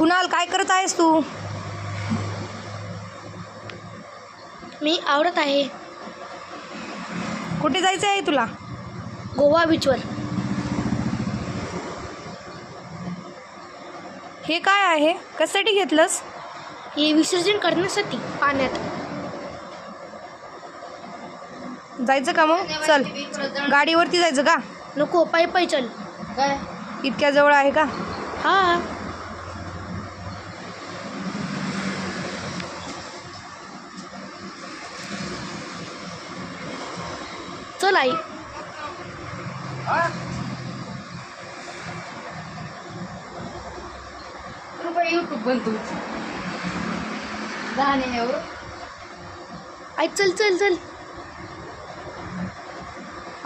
कुणाल, काय करत आहेस तू? मी आवडत आहे. कुठे जायचं आहे तुला? गोवा बीचवर. हे काय आहे? कशासाठी घेतलंस? हे विसर्जन करण्यासाठी पाण्यात. जायचं का मग? चल, गाडीवरती जायचं का? नको, पायी पायी चल. काय? इतक्या जवळ आहे का? हा. चल आई. यूट्यूब बनतो गाणे आई चल चल चल.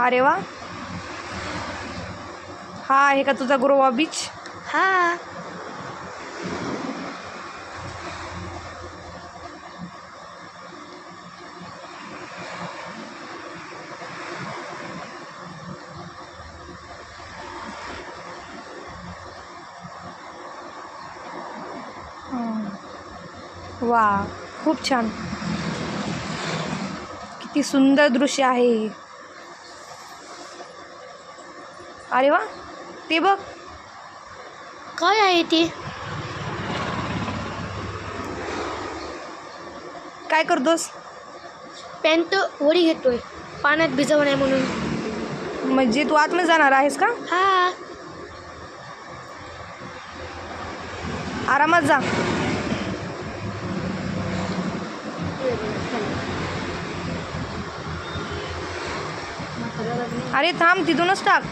अरे वा, हा आहे का तुझा गोवा बीच? हा. वा, खूप छान. किती सुंदर दृश्य आहे हे. अरे वा, ते बघ. काय आहे ते? काय करतोस? पॅन्ट वडी घेतोय पाण्यात भिजवू नये म्हणून. म्हणजे तू आतमध्ये जाणार आहेस का? हा. आरामात जा. अरे थांब, तिथूनच टाक.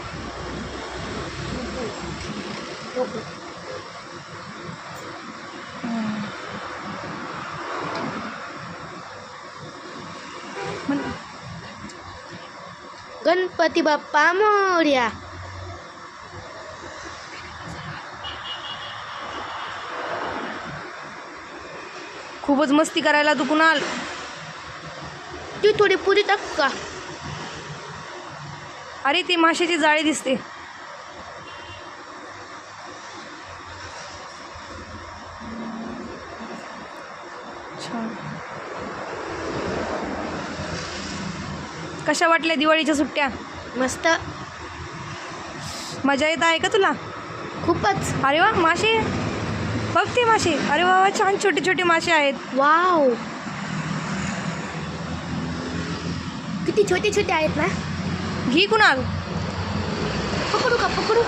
गणपती बाप्पा मोरया. खूपच मस्ती करायला तू कुणाल. ती थोडी पुरी टाकू का? अरे ती माशाची जाळी दिसते. छान. कशा वाटल्या दिवाळीच्या सुट्ट्या? मस्त. मजा येत आहे का तुला? खूपच. अरे वा, मासे बघ ते मासे. अरे वा वा, छान छोटे छोटे मासे आहेत. वाव, किती छोटे छोटे आहेत ना. घे कुणाल. पकडू का? पकडू.